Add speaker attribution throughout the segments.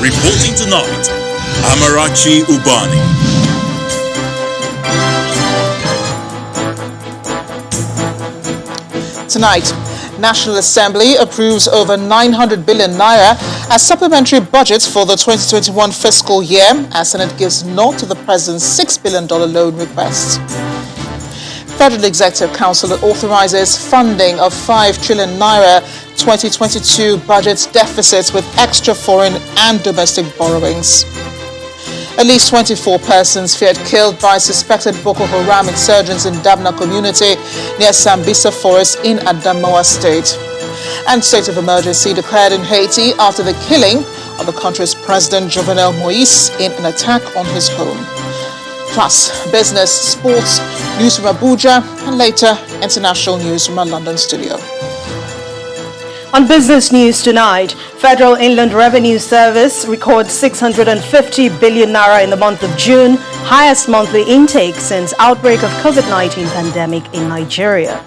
Speaker 1: Reporting tonight, Amarachi Ubani.
Speaker 2: Tonight, National Assembly approves over 900 billion naira as supplementary budget for the 2021 fiscal year as Senate gives nod to the President's $6 billion loan request. Federal Executive Council authorizes funding of 5 trillion naira 2022 budget deficits with extra foreign and domestic borrowings. At least 24 persons feared killed by suspected Boko Haram insurgents in Dabna community near Sambisa Forest in Adamawa State. And state of emergency declared in Haiti after the killing of the country's President Jovenel Moïse in an attack on his home. Plus, business, sports, news from Abuja, and later, international news from our London studio.
Speaker 3: On business news tonight, Federal Inland Revenue Service records 650 billion naira in the month of June, highest monthly intake since outbreak of COVID-19 pandemic in Nigeria.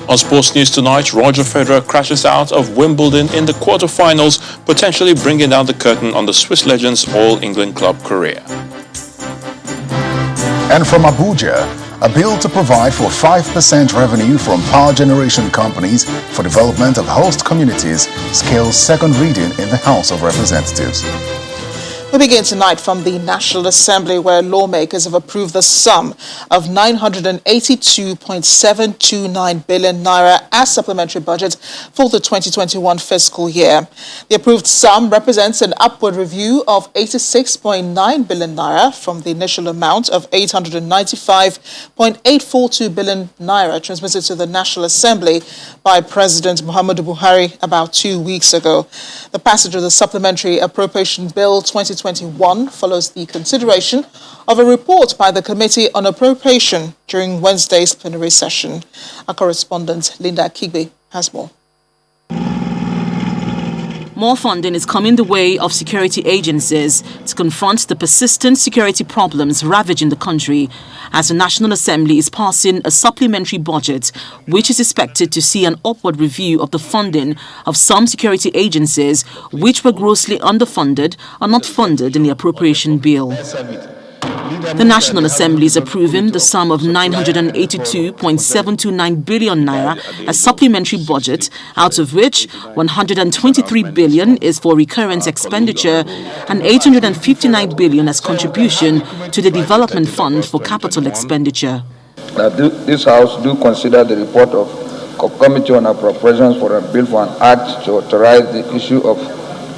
Speaker 4: On sports news tonight, Roger Federer crashes out of Wimbledon in the quarterfinals, potentially bringing down the curtain on the Swiss legend's All-England club career.
Speaker 5: And from Abuja, a bill to provide for 5% revenue from power generation companies for development of host communities scales second reading in the House of Representatives.
Speaker 2: We begin tonight from the National Assembly, where lawmakers have approved the sum of 982.729 billion naira as supplementary budget for the 2021 fiscal year. The approved sum represents an upward review of 86.9 billion naira from the initial amount of 895.842 billion naira transmitted to the National Assembly by President Muhammadu Buhari about 2 weeks ago. The passage of the Supplementary Appropriation Bill 2021 follows the consideration of a report by the Committee on Appropriation during Wednesday's plenary session. Our correspondent Linda Kigbe has more.
Speaker 6: More funding is coming the way of security agencies to confront the persistent security problems ravaging the country as the National Assembly is passing a supplementary budget which is expected to see an upward review of the funding of some security agencies which were grossly underfunded or not funded in the appropriation bill. The National Assembly is approving the sum of 982.729 billion naira as supplementary budget, out of which 123 billion is for recurrent expenditure and 859 billion as contribution to the Development Fund for capital expenditure.
Speaker 7: This House do consider the report of Committee on Appropriations for a bill for an act to authorize the issue of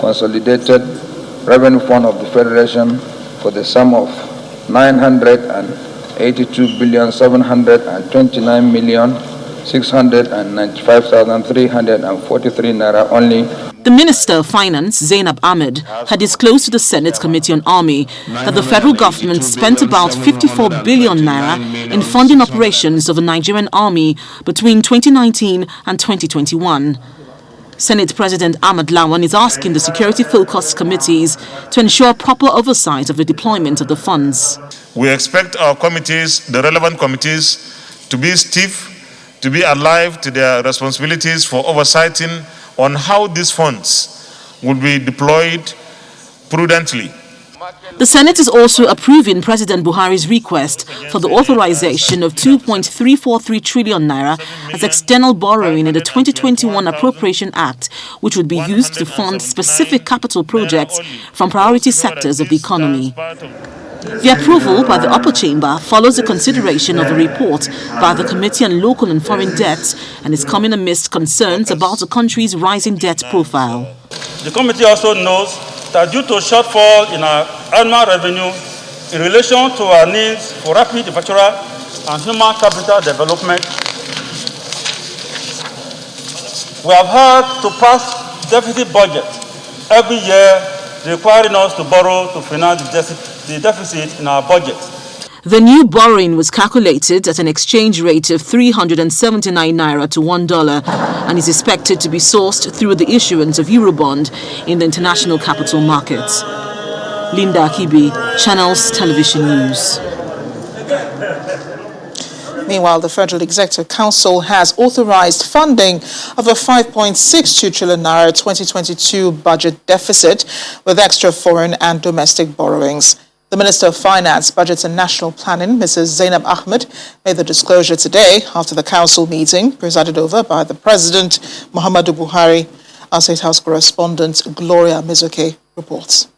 Speaker 7: Consolidated Revenue Fund of the Federation for the sum of 982,729,695,343 naira only.
Speaker 6: The Minister of Finance, Zainab Ahmed, had disclosed to the Senate Committee on Army that the federal government spent about 54 billion naira in funding operations of the Nigerian Army between 2019 and 2021. Senate President Ahmed Lawan is asking the security-focused committees to ensure proper oversight of the deployment of the funds.
Speaker 8: We expect our committees, the relevant committees, to be stiff, to be alive to their responsibilities for oversighting on how these funds will be deployed prudently.
Speaker 6: The Senate is also approving President Buhari's request for the authorization of 2.343 trillion naira as external borrowing in the 2021 Appropriation Act, which would be used to fund specific capital projects from priority sectors of the economy. The approval by the upper chamber follows the consideration of the report by the Committee on Local and Foreign Debts and is coming amidst concerns about the country's rising debt profile.
Speaker 9: The committee also knows that due to shortfall in our annual revenue in relation to our needs for rapid infrastructure and human capital development, we have had to pass deficit budget every year, requiring us to borrow to finance the deficit in our budget.
Speaker 6: The new borrowing was calculated at an exchange rate of 379 naira to $1 and is expected to be sourced through the issuance of Eurobond in the international capital markets. Linda Akibi, Channels Television News.
Speaker 2: Meanwhile, the Federal Executive Council has authorized funding of a 5.62 trillion naira 2022 budget deficit with extra foreign and domestic borrowings. The Minister of Finance, Budget and National Planning, Mrs. Zainab Ahmed, made the disclosure today after the council meeting presided over by the President, Muhammadu Buhari. Our State House correspondent, Gloria Mizoke, reports.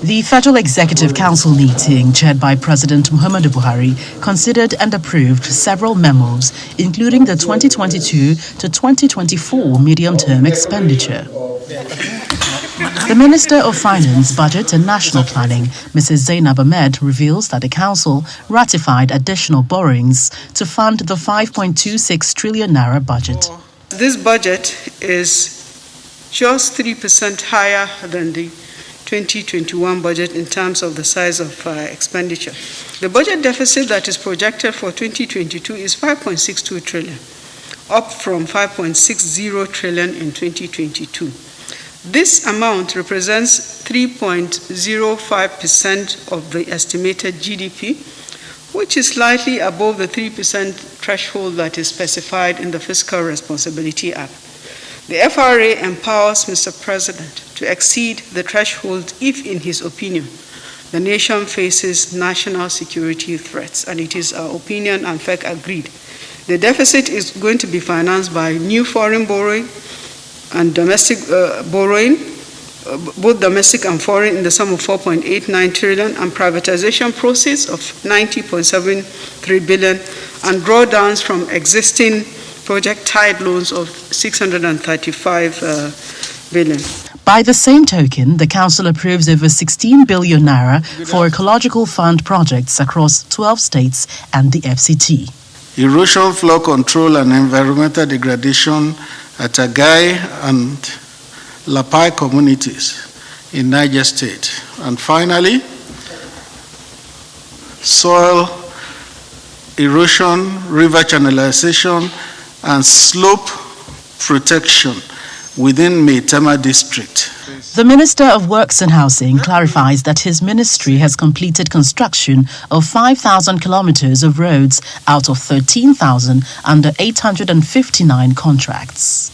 Speaker 10: The Federal Executive Council meeting, chaired by President Muhammadu Buhari, considered and approved several memos, including the 2022 to 2024 medium-term expenditure. The Minister of Finance, Budget and National Planning, Mrs. Zainab Ahmed, reveals that the Council ratified additional borrowings to fund the 5.26 trillion naira budget.
Speaker 11: This budget is just 3% higher than the 2021 budget in terms of the size of expenditure. The budget deficit that is projected for 2022 is 5.62 trillion, up from 5.60 trillion in 2022. This amount represents 3.05% of the estimated GDP, which is slightly above the 3% threshold that is specified in the Fiscal Responsibility Act. The FRA empowers Mr. President to exceed the threshold if, in his opinion, the nation faces national security threats, and it is our opinion and FEC agreed. The deficit is going to be financed by new foreign borrowing and domestic borrowing, both domestic and foreign, in the sum of 4.89 trillion, and privatization proceeds of 90.73 billion, and drawdowns from existing project-tied loans of 635 billion.
Speaker 10: By the same token, the Council approves over 16 billion naira for ecological fund projects across 12 states and the FCT.
Speaker 12: Erosion, flow control, and environmental degradation at Agai and Lapai communities in Niger State. And finally, soil erosion, river channelization, and slope protection within Maitama district.
Speaker 10: The Minister of Works and Housing clarifies that his ministry has completed construction of 5,000 kilometers of roads out of 13,000 under 859 contracts.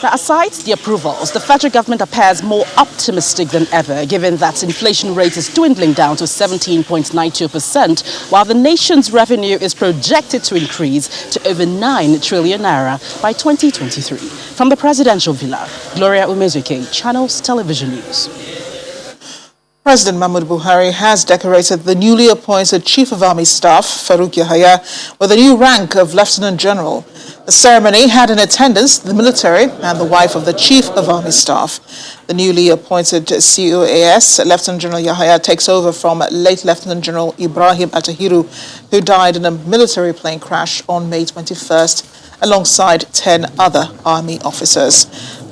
Speaker 6: Now, aside the approvals, the federal government appears more optimistic than ever, given that inflation rate is dwindling down to 17.92%, while the nation's revenue is projected to increase to over 9 trillion naira by 2023. From the presidential villa, Gloria Umezuke, Channels Television News.
Speaker 2: President Muhammadu Buhari has decorated the newly appointed Chief of Army Staff, Farouk Yahaya, with a new rank of Lieutenant General. The ceremony had in attendance the military and the wife of the Chief of Army Staff. The newly appointed COAS, Lieutenant General Yahaya, takes over from late Lieutenant General Ibrahim Atahiru, who died in a military plane crash on May 21st, alongside 10 other Army officers.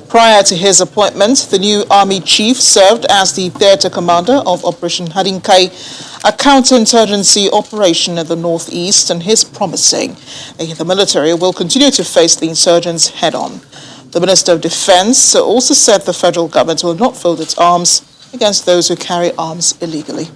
Speaker 2: Prior to his appointment, the new Army Chief served as the Theatre Commander of Operation Hadinkai, a counterinsurgency operation in the northeast, and he's promising the military will continue to face the insurgents head-on. The Minister of Defense also said the federal government will not fold its arms against those who carry arms illegally.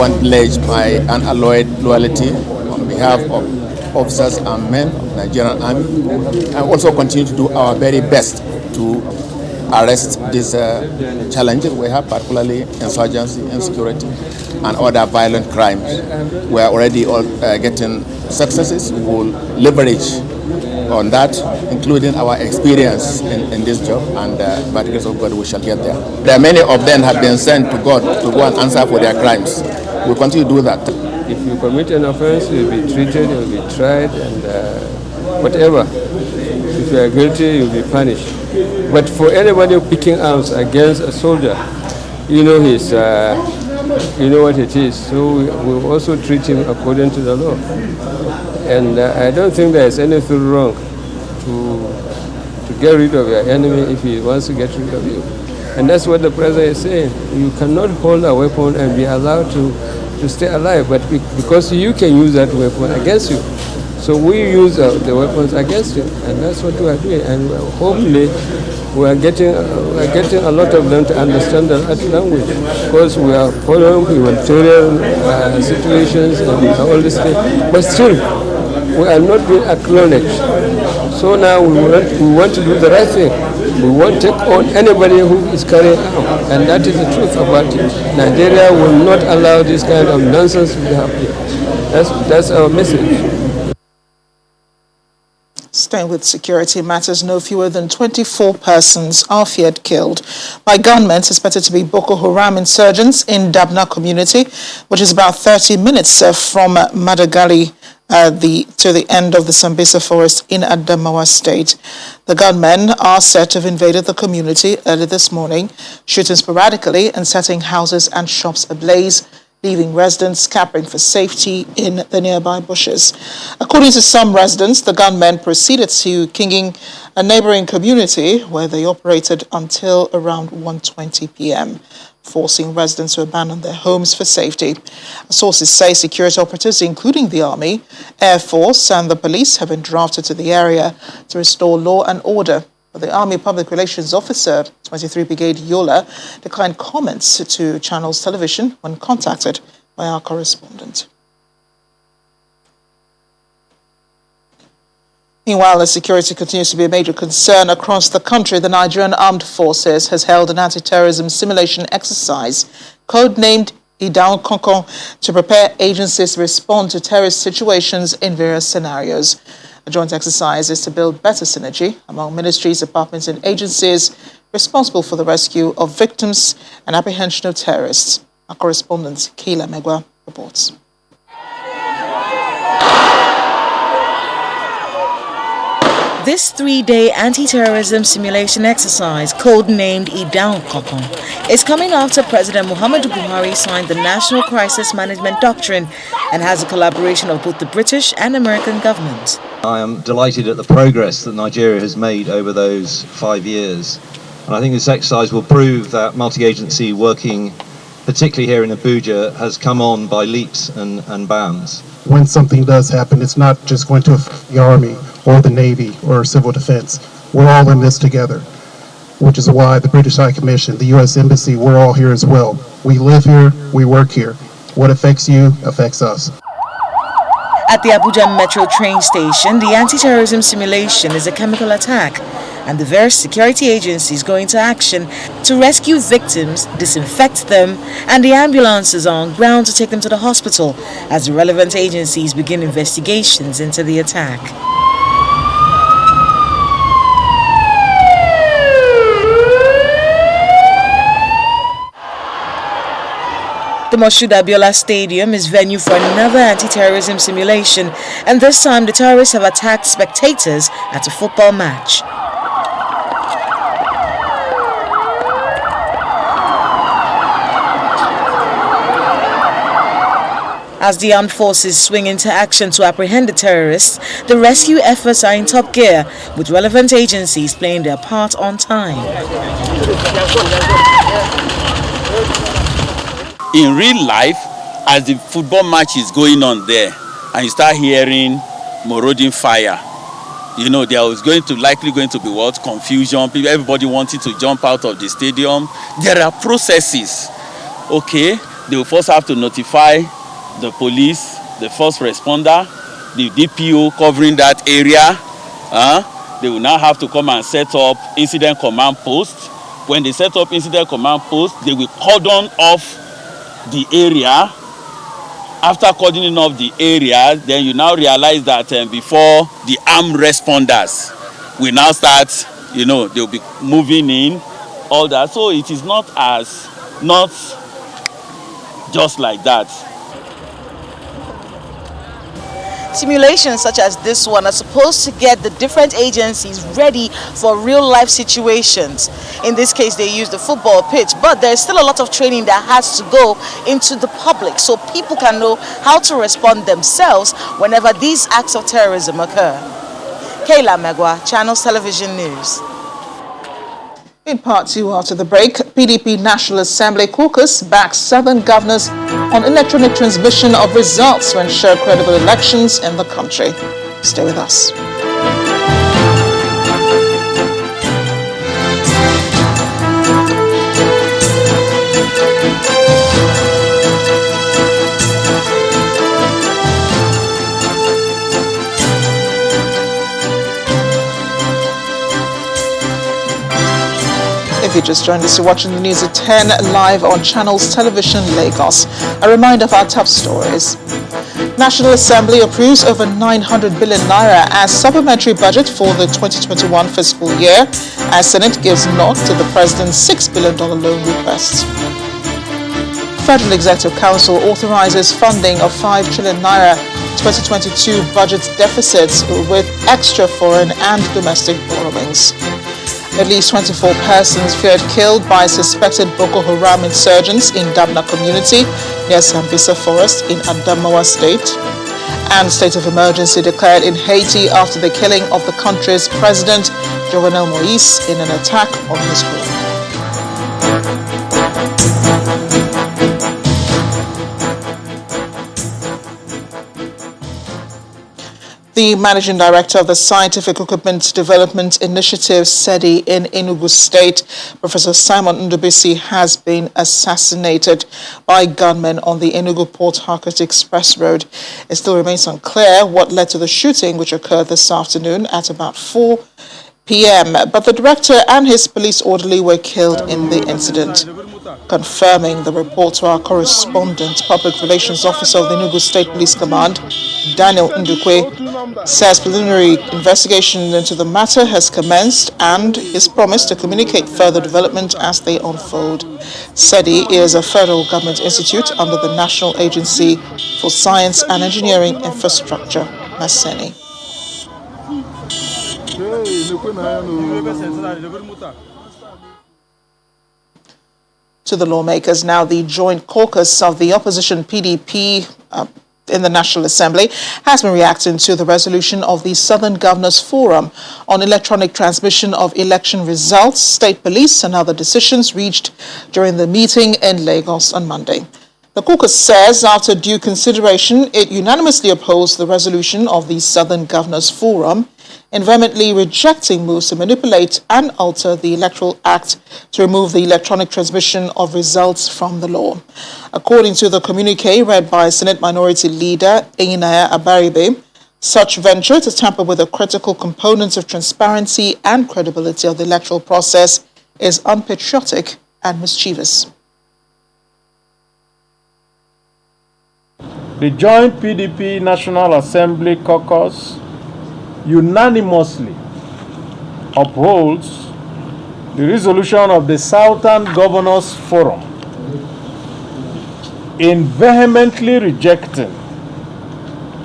Speaker 13: want to pledge my unalloyed loyalty on behalf of officers and men of the Nigerian Army, and also continue to do our very best to arrest these challenges we have, particularly insurgency, insecurity, and other violent crimes. We are already getting successes. We will leverage on that, including our experience in this job, and by the grace of God, we shall get there. There are many of them have been sent to God to go and answer for their crimes. We'll continue to do that.
Speaker 14: If you commit an offense, you'll be treated, you'll be tried, and whatever. If you are guilty, you'll be punished. But for anybody picking arms against a soldier, you know you know what it is. So we also treat him according to the law. And I don't think there's anything wrong to get rid of your enemy if he wants to get rid of you. And that's what the president is saying. You cannot hold a weapon and be allowed to stay alive, but because you can use that weapon against you. So we use the weapons against you, and that's what we are doing. And hopefully we are getting a lot of them to understand the Latin language, because we are following humanitarian situations and all this thing. But still, we are not being acknowledged. So now we want to do the right thing. We won't take on anybody who is carrying arms, and that is the truth about it. Nigeria will not allow this kind of nonsense to be happening. That's our message.
Speaker 2: Staying with security matters, no fewer than 24 persons are feared killed by gunmen suspected to be Boko Haram insurgents in Dabna community, which is about 30 minutes from Madagali to the end of the Sambisa forest in Adamawa state. The gunmen are said to have invaded the community early this morning, shooting sporadically and setting houses and shops ablaze, leaving residents scampering for safety in the nearby bushes. According to some residents, the gunmen proceeded to Kinging, a neighboring community where they operated until around 1:20 p.m., forcing residents to abandon their homes for safety. Sources say security operatives, including the Army, Air Force, and the police, have been drafted to the area to restore law and order. But the Army Public Relations Officer, 23 Brigade Yola, declined comments to Channels Television when contacted by our correspondent. Meanwhile, as security continues to be a major concern across the country, the Nigerian Armed Forces has held an anti-terrorism simulation exercise, codenamed Idaun Konkon, to prepare agencies to respond to terrorist situations in various scenarios. The joint exercise is to build better synergy among ministries, departments, and agencies responsible for the rescue of victims and apprehension of terrorists. Our correspondent, Keila Megwa, reports.
Speaker 6: This three-day anti-terrorism simulation exercise, codenamed Idaun Konkon, is coming after President Muhammadu Buhari signed the National Crisis Management Doctrine and has a collaboration of both the British and American governments.
Speaker 15: I am delighted at the progress that Nigeria has made over those 5 years. And I think this exercise will prove that multi-agency working, particularly here in Abuja, has come on by leaps and bounds.
Speaker 16: When something does happen, it's not just going to affect the Army or the Navy or civil defense. We're all in this together, which is why the British High Commission, the U.S. Embassy, we're all here as well. We live here, we work here. What affects you affects us.
Speaker 6: At the Abuja Metro train station, the anti-terrorism simulation is a chemical attack, and the various security agencies go into action to rescue victims, disinfect them, and the ambulances are on ground to take them to the hospital as the relevant agencies begin investigations into the attack. The Moshood Abiola Stadium is venue for another anti-terrorism simulation, and this time the terrorists have attacked spectators at a football match. As the armed forces swing into action to apprehend the terrorists, the rescue efforts are in top gear, with relevant agencies playing their part on time.
Speaker 17: In real life, as the football match is going on there, and you start hearing marauding fire, you know there was likely going to be what? Confusion, everybody wanting to jump out of the stadium. There are processes, okay, they will first have to notify the police, the first responder, the DPO covering that area. They will now have to come and set up incident command post. When they set up incident command post, they will cordon off the area. After cordoning off the area, then you now realize that before the armed responders will now start, they'll be moving in, all that. So it is not just like that.
Speaker 6: Simulations such as this one are supposed to get the different agencies ready for real life situations. In this case, they use the football pitch, but there's still a lot of training that has to go into the public so people can know how to respond themselves whenever these acts of terrorism occur. Kayla Megwa, Channels Television News.
Speaker 2: In part two after the break, PDP National Assembly caucus backs Southern governors on electronic transmission of results to ensure credible elections in the country. Stay with us. If you just joined us, you're watching the news at 10 live on Channels Television Lagos. A reminder of our top stories. National Assembly approves over 900 billion naira as supplementary budget for the 2021 fiscal year, as Senate gives nod to the President's $6 billion loan request. Federal Executive Council authorizes funding of 5 trillion naira 2022 budget deficits with extra foreign and domestic borrowings. At least 24 persons feared killed by suspected Boko Haram insurgents in Dabna community near Sambisa Forest in Adamawa State. And state of emergency declared in Haiti after the killing of the country's president, Jovenel Moïse, in an attack on his home. The Managing Director of the Scientific Equipment Development Initiative, SEDI, in Enugu State, Professor Simon Ndubisi, has been assassinated by gunmen on the Enugu-Port Harcourt Express Road. It still remains unclear what led to the shooting, which occurred this afternoon at about 4 p.m. But the director and his police orderly were killed in the incident. Confirming the report to our correspondent, Public Relations Officer of the Enugu State Police Command, Daniel Ndukwe, says preliminary investigation into the matter has commenced and is promised to communicate further development as they unfold. SEDI is a federal government institute under the National Agency for Science and Engineering Infrastructure, NASENI. To the lawmakers now, the joint caucus of the opposition PDP in the National Assembly has been reacting to the resolution of the Southern Governors Forum on electronic transmission of election results, state police and other decisions reached during the meeting in Lagos on Monday. The caucus says after due consideration, it unanimously opposed the resolution of the Southern Governors Forum, and vehemently rejecting moves to manipulate and alter the Electoral Act to remove the electronic transmission of results from the law. According to the communique read by Senate Minority Leader Eyinaya Abaribe, such venture to tamper with the critical components of transparency and credibility of the electoral process is unpatriotic and mischievous.
Speaker 18: The joint PDP National Assembly caucus unanimously upholds the resolution of the Southern Governors Forum in vehemently rejecting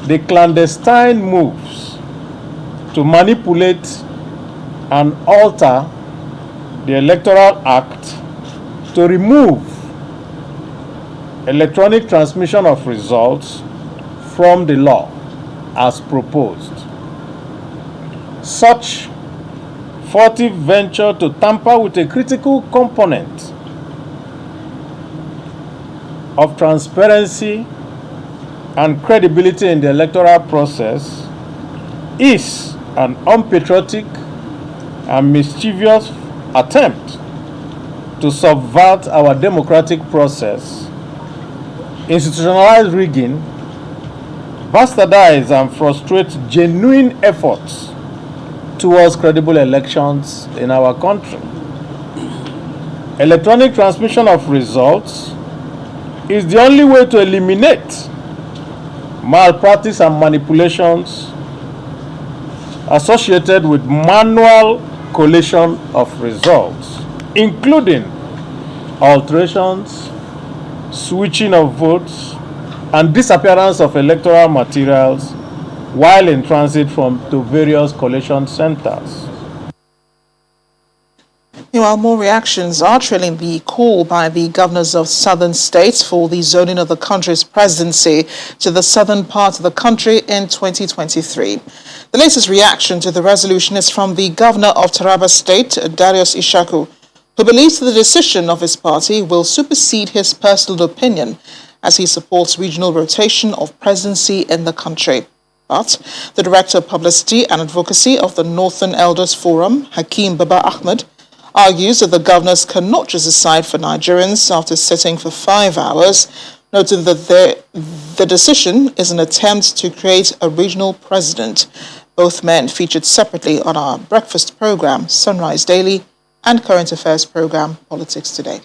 Speaker 18: the clandestine moves to manipulate and alter the Electoral Act to remove electronic transmission of results from the law as proposed. Such furtive venture to tamper with a critical component of transparency and credibility in the electoral process is an unpatriotic and mischievous attempt to subvert our democratic process institutionalize rigging, bastardize and frustrate genuine efforts towards credible elections in our country. Electronic transmission of results is the only way to eliminate malpractice and manipulations associated with manual collation of results, including alterations, switching of votes, and disappearance of electoral materials while in transit to various collation centers.
Speaker 2: Meanwhile, more reactions are trailing the call by the governors of southern states for the zoning of the country's presidency to the southern part of the country in 2023. The latest reaction to the resolution is from the governor of Taraba State, Darius Ishaku, who believes the decision of his party will supersede his personal opinion as he supports regional rotation of presidency in the country. But the Director of Publicity and Advocacy of the Northern Elders Forum, Hakeem Baba Ahmed, argues that the governors cannot just decide for Nigerians after sitting for 5 hours, noting that the decision is an attempt to create a regional president. Both men featured separately on our breakfast program, Sunrise Daily, and current affairs program, Politics Today.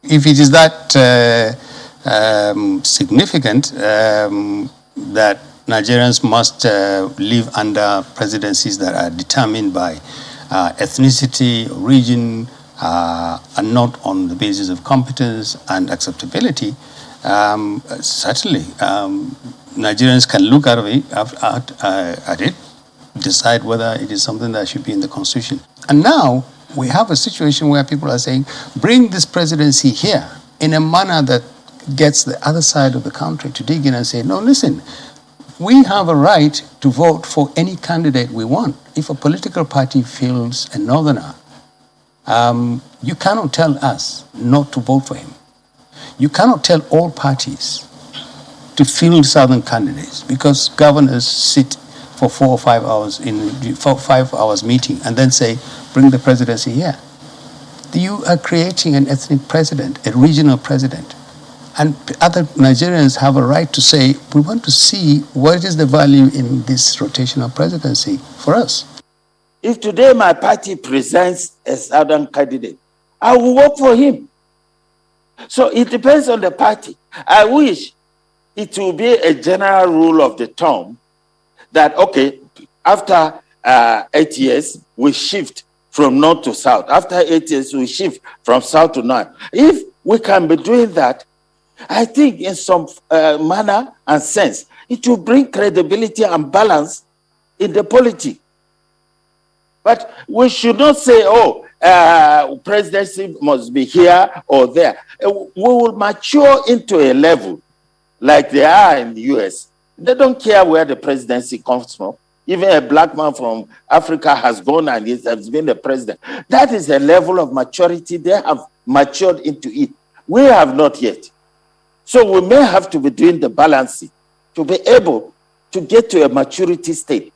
Speaker 19: If it is that significant that Nigerians must live under presidencies that are determined by ethnicity, region, and not on the basis of competence and acceptability, certainly Nigerians can look at it, decide whether it is something that should be in the constitution. And now we have a situation where people are saying, bring this presidency here in a manner that gets the other side of the country to dig in and say, no, listen, we have a right to vote for any candidate we want. If a political party fields a northerner, you cannot tell us not to vote for him. You cannot tell all parties to field southern candidates because governors sit for 4 or 5 hours in 5 hours meeting and then say, bring the presidency here. You are creating an ethnic president, a regional president. And other Nigerians have a right to say, we want to see what is the value in this rotational presidency for us.
Speaker 20: If today my party presents a southern candidate, I will vote for him. So it depends on the party. I wish it will be a general rule of the term that, okay, after 8 years, we shift from north to south. After 8 years, we shift from south to north. If we can be doing that, I think in some manner and sense, it will bring credibility and balance in the polity. But we should not say, oh, presidency must be here or there. We will mature into a level like they are in the US. They don't care where the presidency comes from. Even a black man from Africa has gone and has been the president. That is a level of maturity. They have matured into it. We have not yet. So we may have to be doing the balancing to be able to get to a maturity state.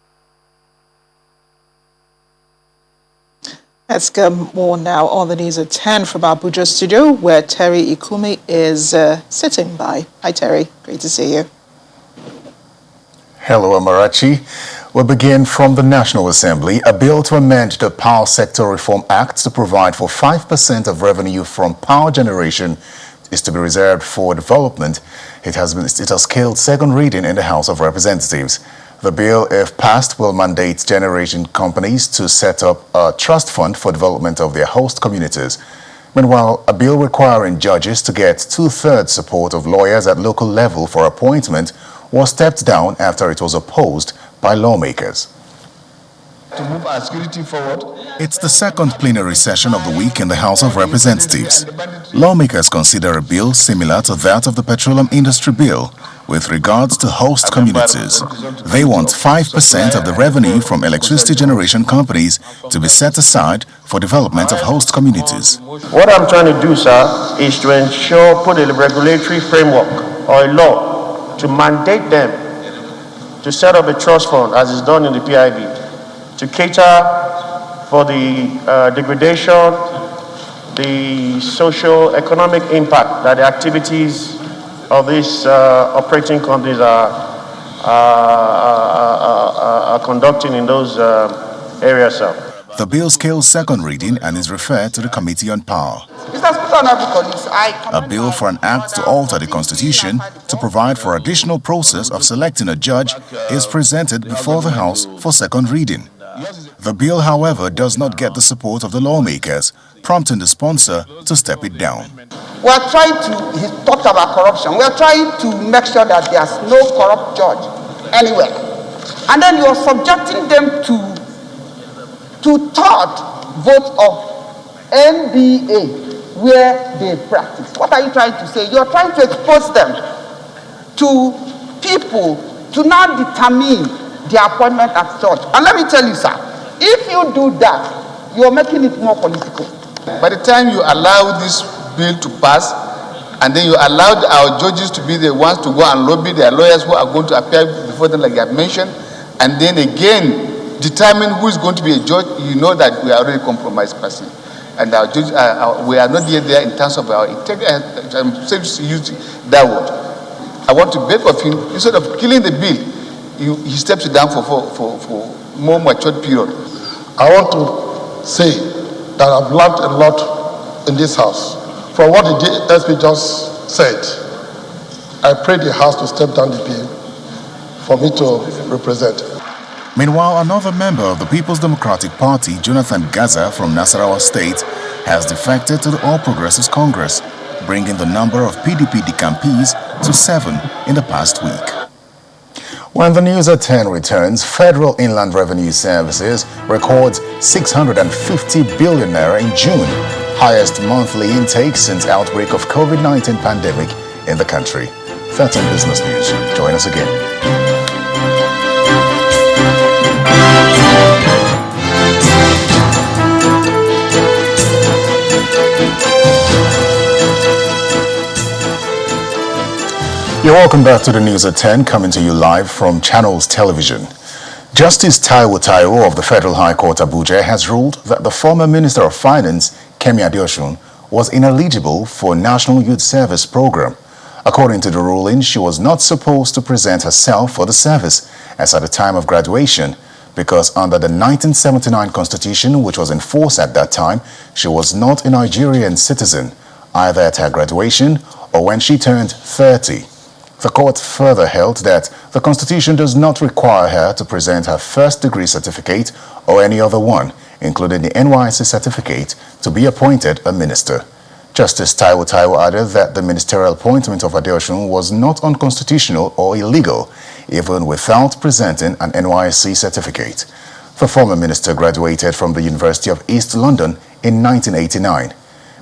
Speaker 2: Let's get more now on the news at 10 from our Abuja studio, where Terry Ikumi is sitting by. Hi, Terry. Great to see you.
Speaker 5: Hello, Amarachi. We begin from the National Assembly. A bill to amend the Power Sector Reform Act to provide for 5% of revenue from power generation is to be reserved for development. It has scaled second reading in the House of Representatives. The bill, if passed, will mandate generation companies to set up a trust fund for development of their host communities. Meanwhile, a bill requiring judges to get 2/3 support of lawyers at local level for appointment was stepped down after it was opposed by lawmakers.
Speaker 21: To move our security forward.
Speaker 5: It's the second plenary session of the week in the House of Representatives. Lawmakers consider a bill similar to that of the Petroleum Industry Bill with regards to host communities. They want 5% of the revenue from electricity generation companies to be set aside for development of host communities.
Speaker 21: What I'm trying to do, sir, is to ensure, put a regulatory framework or a law to mandate them to set up a trust fund as is done in the PIB to cater for the degradation, the social economic impact that the activities of these operating companies are conducting in those areas, sir.
Speaker 5: The bill scales second reading and is referred to the Committee on Power.
Speaker 1: Mr. Speaker, honorable colleagues,
Speaker 5: A bill for an act to alter the Constitution to provide for additional process of selecting a judge is presented before the House for second reading. The bill, however, does not get the support of the lawmakers, prompting the sponsor to step it down.
Speaker 1: We are trying to, he talked about corruption, we are trying to make sure that there's no corrupt judge anywhere. And then you are subjecting them to third vote of NBA where they practice. What are you trying to say? You are trying to expose them to people to now determine their appointment as judge. And let me tell you, sir, if you do that, you are making it more political.
Speaker 22: By the time you allow this bill to pass, and then you allow our judges to be the ones to go and lobby their lawyers who are going to appear before them, like I have mentioned, and then again determine who is going to be a judge, you know that we are already compromised person. And our judges, we are not yet there in terms of our integrity. I'm saying to use that word. I want to beg of him, instead of killing the bill, he steps it down for more matured period.
Speaker 23: I want to say that I've learned a lot in this house. From what the DSP just said, I pray the House to step down the bill for me to represent.
Speaker 5: Meanwhile, another member of the People's Democratic Party, Jonathan Gaza from Nasarawa State, has defected to the All Progressives Congress, bringing the number of PDP decampees to 7 in the past week. When the news at 10 returns, Federal Inland Revenue Services records 650 billion naira in June, highest monthly intake since outbreak of COVID-19 pandemic in the country. 13 Business News. Join us again. You're welcome back to the news at 10, coming to you live from Channels Television. Justice Taiwo Taiwo of the Federal High Court Abuja has ruled that the former Minister of Finance, Kemi Adeosun, was ineligible for National Youth Service Program. According to the ruling, she was not supposed to present herself for the service as at the time of graduation, because under the 1979 Constitution, which was in force at that time, she was not a Nigerian citizen, either at her graduation or when she turned 30. The court further held that the Constitution does not require her to present her first degree certificate or any other one, including the NYSC certificate, to be appointed a minister. Justice Taiwo Taiwo added that the ministerial appointment of Adeosun was not unconstitutional or illegal, even without presenting an NYSC certificate. The former minister graduated from the University of East London in 1989.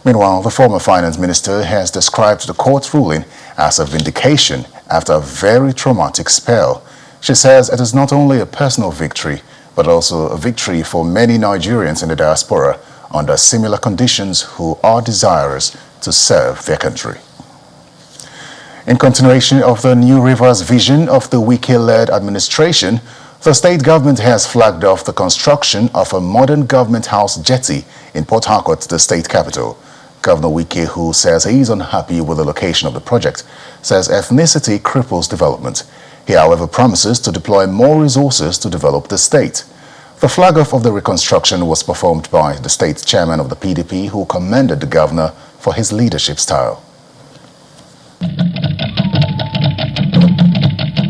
Speaker 5: Meanwhile, the former finance minister has described the court ruling as a vindication after a very traumatic spell. She says it is not only a personal victory, but also a victory for many Nigerians in the diaspora under similar conditions who are desirous to serve their country. In continuation of the New Rivers vision of the Wike-led administration, the state government has flagged off the construction of a modern government house jetty in Port Harcourt, the state capital. Governor Wike, who says he is unhappy with the location of the project, says ethnicity cripples development. He, however, promises to deploy more resources to develop the state. The flag-off of the reconstruction was performed by the state chairman of the PDP, who commended the governor for his leadership style.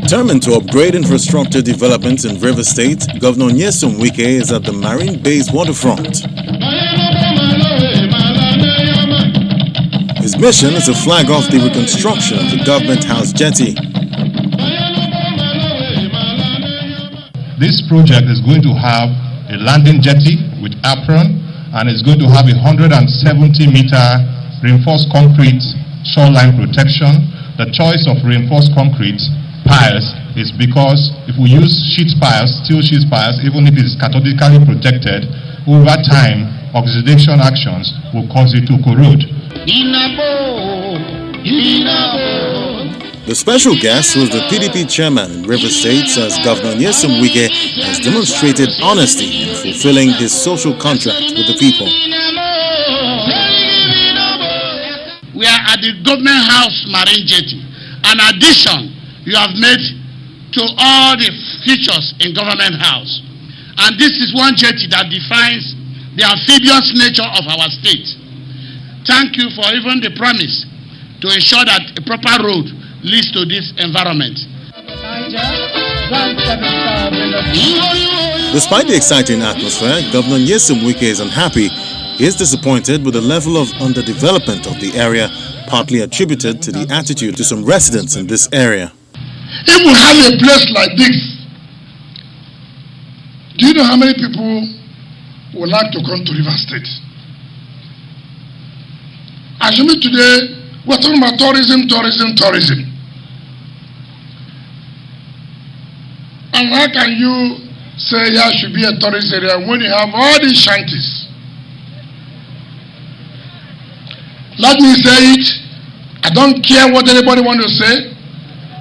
Speaker 24: Determined to upgrade infrastructure developments in River State, Governor Nyesom Wike is at the Marine Bay's waterfront. His mission is to flag off the reconstruction of the Government House jetty.
Speaker 25: This project is going to have a landing jetty with apron, and it's going to have a 170-meter reinforced concrete shoreline protection. The choice of reinforced concrete piles is because if we use sheet piles, steel sheet piles, even if it is cathodically protected, over time oxidation actions will cause it to corrode.
Speaker 24: The special guest, who is the PDP chairman in River State, says Governor Nyesom Wike has demonstrated honesty in fulfilling his social contract with the people.
Speaker 26: We are at the Government House Marine Jetty,
Speaker 3: an addition you have made to all the features in Government House. And this is one jetty that defines the amphibious nature of our state. Thank you for even the promise to ensure that a proper road leads to this environment.
Speaker 24: Despite the exciting atmosphere, Governor Nyesom Wike is unhappy. He is disappointed with the level of underdevelopment of the area, partly attributed to the attitude to some residents in this area.
Speaker 23: If we have a place like this, do you know how many people would like to come to River State? Assuming today, we're talking about tourism. And how can you say there should be a tourist area when you have all these shanties? Let me say it. I don't care what anybody wants to say.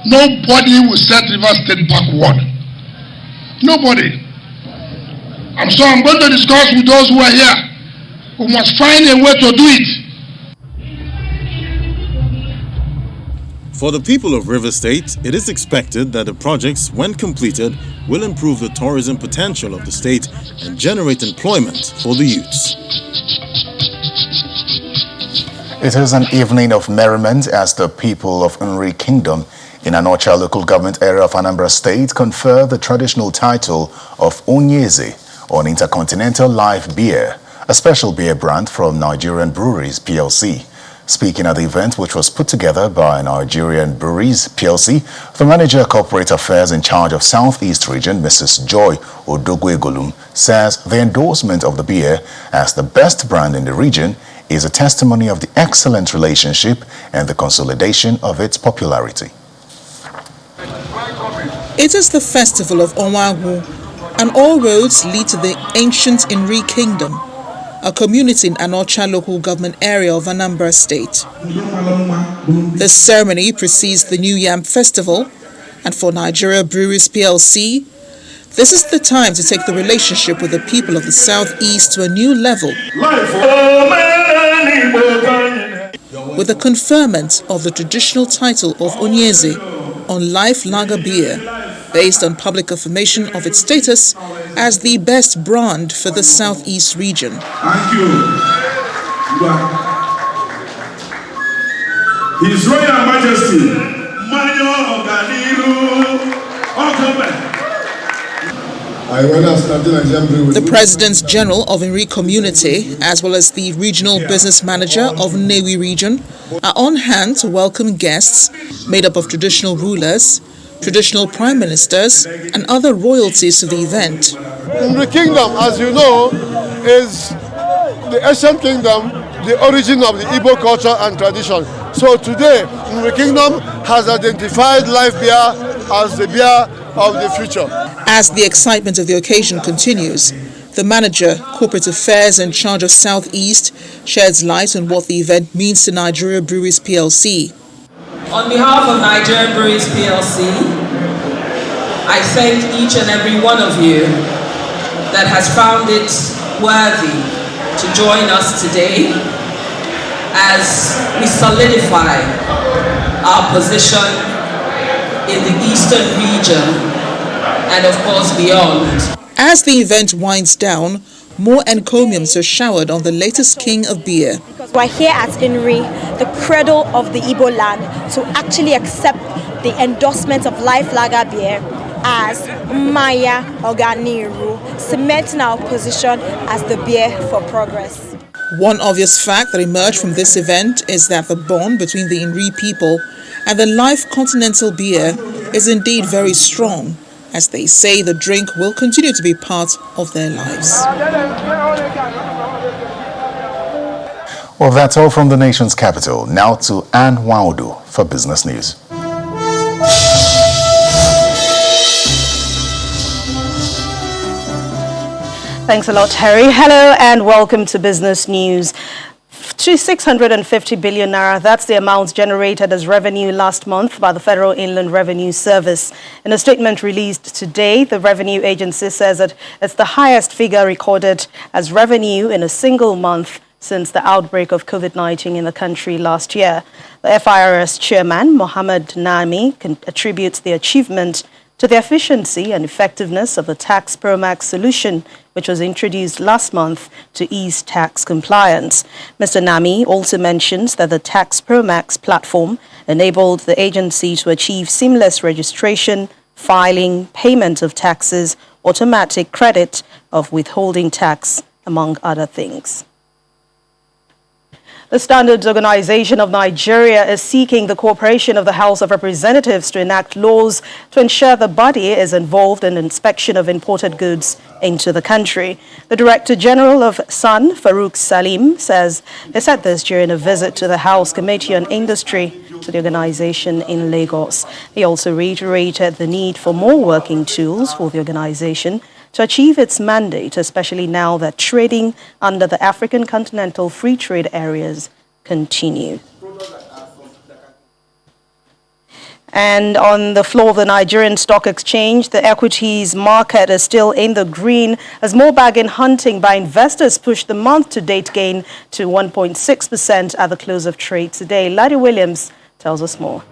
Speaker 23: Nobody will set River State backward. Nobody. I'm going to discuss with those who are here. We must find a way to do it.
Speaker 24: For the people of River State, it is expected that the projects, when completed, will improve the tourism potential of the state and generate employment for the youths.
Speaker 5: It is an evening of merriment as the people of Nri Kingdom in Anocha local government area of Anambra State confer the traditional title of Onyeze on Intercontinental Live Beer, a special beer brand from Nigerian Breweries PLC. Speaking at the event, which was put together by Nigerian Breweries PLC, the Manager of Corporate Affairs in charge of Southeast Region, Mrs. Joy Odogwegolum, says the endorsement of the beer as the best brand in the region is a testimony of the excellent relationship and the consolidation of its popularity.
Speaker 2: It is the festival of Onwagu, and all roads lead to the ancient Nri Kingdom, a community in Anocha local government area of Anambra State. This ceremony precedes the New Yam Festival, and for Nigeria Breweries PLC, this is the time to take the relationship with the people of the Southeast to a new level, with the conferment of the traditional title of Onyeze on Life Lager Beer, based on public affirmation of its status as the best brand for the Southeast region.
Speaker 4: Thank you. His Royal Majesty, Mayor Oganiru Okobe.
Speaker 2: The President General of Nri Community, as well as the Regional Business Manager of Nnewi Region, are on hand to welcome guests made up of traditional rulers, traditional prime ministers, and other royalties to the event.
Speaker 23: Nri Kingdom, as you know, is the ancient kingdom, the origin of the Igbo culture and tradition. So today, Nri Kingdom has identified live beer as the beer of the future.
Speaker 2: As the excitement of the occasion continues, the Manager, Corporate Affairs in charge of Southeast, sheds light on what the event means to Nigeria Breweries PLC.
Speaker 7: On behalf of Nigeria Breweries PLC, I thank each and every one of you that has found it worthy to join us today as we solidify our position in the Eastern region and of course beyond.
Speaker 2: As the event winds down, more encomiums are showered on the latest king of beer.
Speaker 8: We're here at Nri, the cradle of the Igbo land, to actually accept the endorsement of Life Lager Beer as Maya Oganiru, cementing our position as the beer for progress.
Speaker 2: One obvious fact that emerged from this event is that the bond between the Nri people and the Life Continental beer is indeed very strong, as they say the drink will continue to be part of their lives.
Speaker 5: Well, that's all from the nation's capital. Now to Anne Waudu for business news.
Speaker 9: Thanks a lot, Harry. Hello and welcome to Business News. To 650 billion naira, that's the amount generated as revenue last month by the Federal Inland Revenue Service. In a statement released today, the revenue agency says that it's the highest figure recorded as revenue in a single month since the outbreak of COVID-19 in the country last year. The FIRS chairman, Mohammed Nami, attributes the achievement to the efficiency and effectiveness of the Tax Promax solution, which was introduced last month to ease tax compliance. Mr. Nami also mentions that the Tax Promax platform enabled the agency to achieve seamless registration, filing, payment of taxes, automatic credit of withholding tax, among other things. The Standards Organization of Nigeria is seeking the cooperation of the House of Representatives to enact laws to ensure the body is involved in inspection of imported goods into the country. The Director General of SAN, Farouk Salim, said this during a visit to the House Committee on Industry to the organization in Lagos. He also reiterated the need for more working tools for the organization to achieve its mandate, especially now that trading under the African Continental Free Trade Areas continue. And on the floor of the Nigerian Stock Exchange, the equities market is still in the green as more bargain hunting by investors pushed the month-to-date gain to 1.6% at the close of trade today. Ladi Williams tells us more.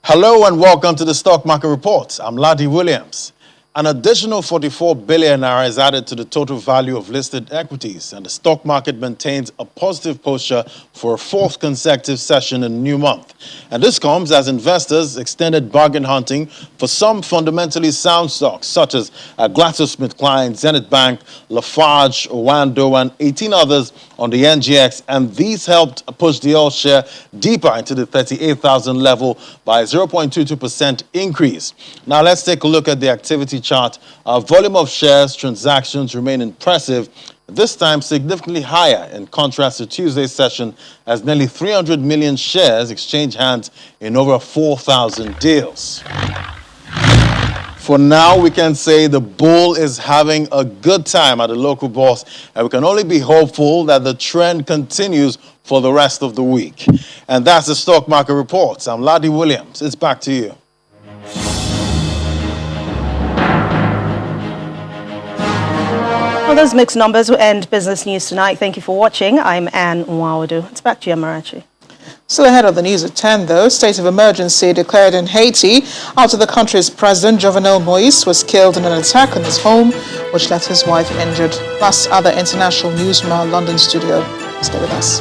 Speaker 24: Hello and welcome to the Stock Market Report. I'm Ladi Williams. An additional 44 billion naira is added to the total value of listed equities, and the stock market maintains a positive posture for a fourth consecutive session in a new month. And this comes as investors extended bargain hunting for some fundamentally sound stocks, such as GlaxoSmithKline, Zenith Bank, Lafarge, Owando, and 18 others on the NGX, and these helped push the oil share deeper into the 38,000 level by a 0.22% increase. Now let's take a look at the activity chart. Our volume of shares transactions remain impressive, this time significantly higher in contrast to Tuesday's session, as nearly 300 million shares exchanged hands in over 4,000 deals. For now, we can say the bull is having a good time at the local bourse, and we can only be hopeful that the trend continues for the rest of the week. And that's the Stock Market Report. I'm Ladi Williams. It's back to you.
Speaker 9: Well, those mixed numbers will end business news tonight. Thank you for watching. I'm Anne Nwawadu. It's back to you, Amarachi.
Speaker 2: Still ahead of the news at 10, though, state of emergency declared in Haiti after the country's president, Jovenel Moïse, was killed in an attack on his home, which left his wife injured. Plus, other international news from our London studio. Stay with us.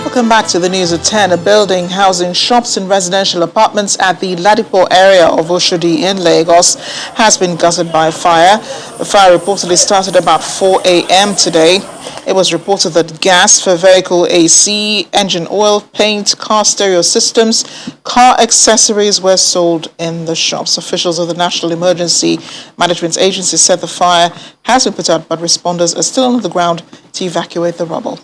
Speaker 2: Welcome back to the news at 10. A building housing shops and residential apartments at the Ladipo area of Oshodi in Lagos has been gutted by a fire. The fire reportedly started about 4 a.m. today. It was reported that gas for vehicle AC, engine oil, paint, car stereo systems, car accessories were sold in the shops. Officials of the National Emergency Management Agency said the fire has been put out, but responders are still on the ground to evacuate the rubble.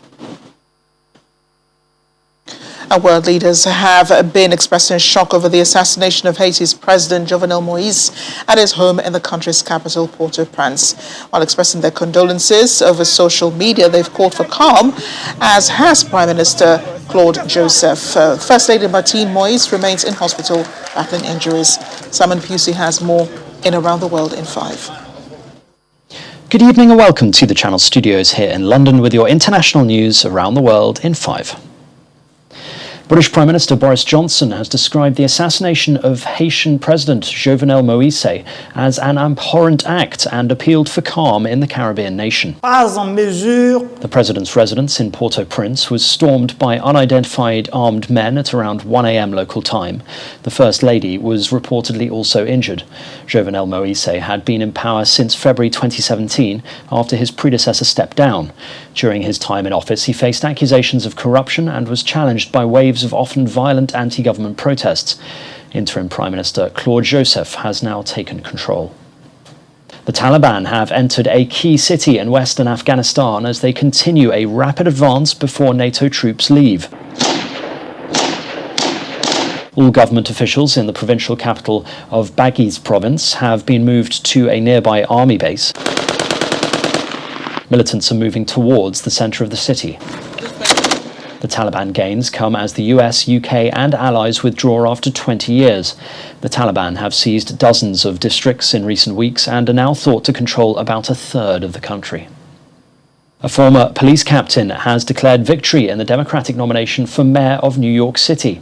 Speaker 2: Our world leaders have been expressing shock over the assassination of Haiti's President Jovenel Moïse at his home in the country's capital, Port-au-Prince. While expressing their condolences over social media, they've called for calm, as has Prime Minister Claude Joseph. First Lady Martine Moïse remains in hospital battling injuries. Simon Pusey has more in Around the World in 5.
Speaker 10: Good evening and welcome to the Channel Studios here in London with your international news around the world in 5. British Prime Minister Boris Johnson has described the assassination of Haitian President Jovenel Moïse as an abhorrent act and appealed for calm in the Caribbean nation. The president's residence in Port-au-Prince was stormed by unidentified armed men at around 1 a.m. local time. The First Lady was reportedly also injured. Jovenel Moïse had been in power since February 2017 after his predecessor stepped down. During his time in office, he faced accusations of corruption and was challenged by waves of often violent anti-government protests. Interim Prime Minister Claude Joseph has now taken control. The Taliban have entered a key city in western Afghanistan as they continue a rapid advance before NATO troops leave. All government officials in the provincial capital of Baghis province have been moved to a nearby army base. Militants are moving towards the centre of the city. The Taliban gains come as the US, UK and allies withdraw after 20 years. The Taliban have seized dozens of districts in recent weeks and are now thought to control about a third of the country. A former police captain has declared victory in the Democratic nomination for mayor of New York City.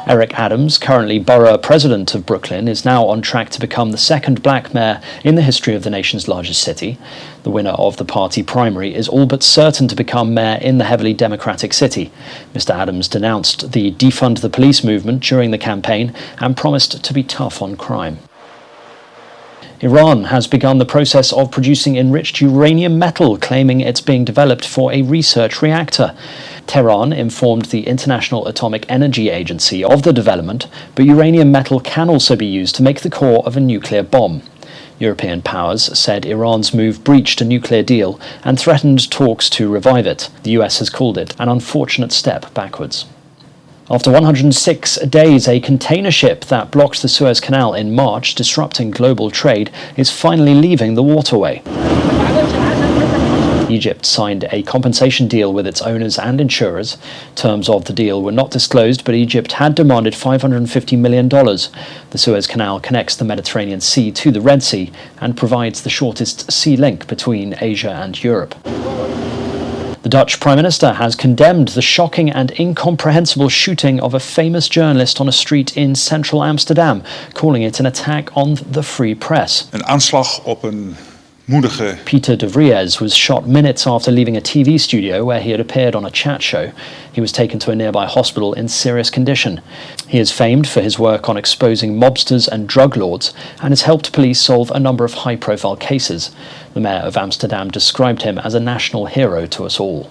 Speaker 10: Eric Adams, currently borough president of Brooklyn, is now on track to become the second black mayor in the history of the nation's largest city. The winner of the party primary is all but certain to become mayor in the heavily Democratic city. Mr. Adams denounced the defund the police movement during the campaign and promised to be tough on crime. Iran has begun the process of producing enriched uranium metal, claiming it's being developed for a research reactor. Tehran informed the International Atomic Energy Agency of the development, but uranium metal can also be used to make the core of a nuclear bomb. European powers said Iran's move breached a nuclear deal and threatened talks to revive it. The US has called it an unfortunate step backwards. After 106 days, a container ship that blocked the Suez Canal in March, disrupting global trade, is finally leaving the waterway. Egypt signed a compensation deal with its owners and insurers. Terms of the deal were not disclosed, but Egypt had demanded $550 million. The Suez Canal connects the Mediterranean Sea to the Red Sea and provides the shortest sea link between Asia and Europe. The Dutch Prime Minister has condemned the shocking and incomprehensible shooting of a famous journalist on a street in central Amsterdam, calling it an attack on the free press.
Speaker 11: Een aanslag op een moedige...
Speaker 10: Peter de Vries was shot minutes after leaving a TV studio where he had appeared on a chat show. He was taken to a nearby hospital in serious condition. He is famed for his work on exposing mobsters and drug lords and has helped police solve a number of high-profile cases. The mayor of Amsterdam described him as a national hero to us all.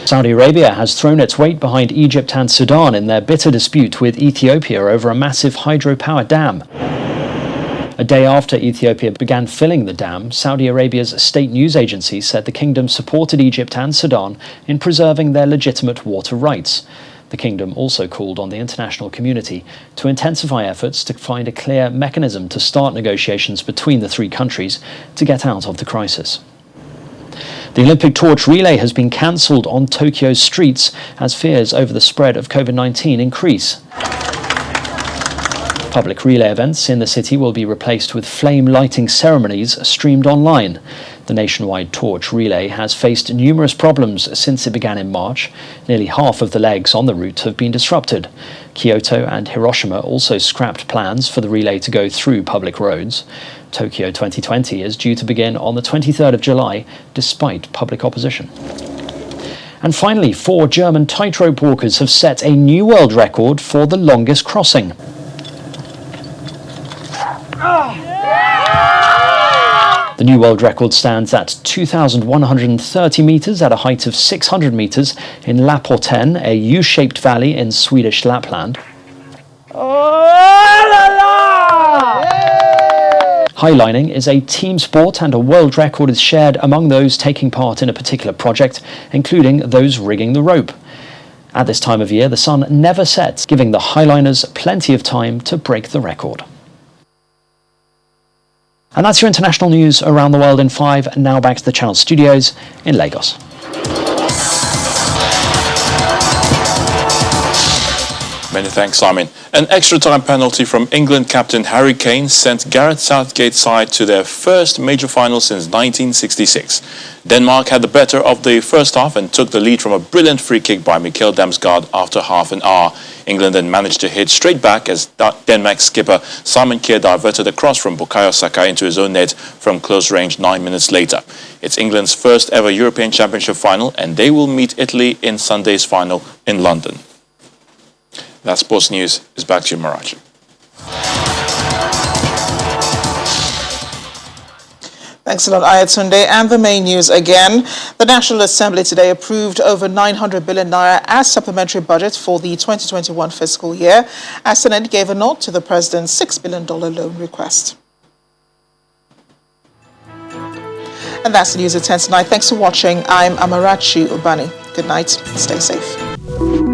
Speaker 10: Saudi Arabia has thrown its weight behind Egypt and Sudan in their bitter dispute with Ethiopia over a massive hydropower dam. A day after Ethiopia began filling the dam, Saudi Arabia's state news agency said the kingdom supported Egypt and Sudan in preserving their legitimate water rights. The kingdom also called on the international community to intensify efforts to find a clear mechanism to start negotiations between the three countries to get out of the crisis. The Olympic torch relay has been cancelled on Tokyo's streets as fears over the spread of COVID-19 increase. Public relay events in the city will be replaced with flame lighting ceremonies streamed online. The nationwide torch relay has faced numerous problems since it began in March. Nearly half of the legs on the route have been disrupted. Kyoto and Hiroshima also scrapped plans for the relay to go through public roads. Tokyo 2020 is due to begin on the 23rd of July, despite public opposition. And finally, 4 German tightrope walkers have set a new world record for the longest crossing. The new world record stands at 2,130 metres at a height of 600 metres in Laporten, a U-shaped valley in Swedish Lapland. Highlining is a team sport and a world record is shared among those taking part in a particular project, including those rigging the rope. At this time of year, the sun never sets, giving the highliners plenty of time to break the record. And that's your international news around the world in 5. Now back to the Channel Studios in Lagos.
Speaker 12: Many thanks, Simon. An extra time penalty from England captain Harry Kane sent Gareth Southgate's side to their first major final since 1966. Denmark had the better of the first half and took the lead from a brilliant free kick by Mikkel Damsgaard after half an hour. England then managed to hit straight back as Denmark skipper Simon Kjær diverted a cross from Bukayo Saka into his own net from close range 9 minutes later. It's England's first ever European Championship final and they will meet Italy in Sunday's final in London. That sports news is back to you, Marachi.
Speaker 2: Thanks a lot, Ayatunde. And the main news again. The National Assembly today approved over 900 billion naira as supplementary budget for the 2021 fiscal year, as Senate gave a nod to the President's $6 billion loan request. And that's the news at 10 tonight. Thanks for watching. I'm Amarachi Ubani. Good night. Stay safe.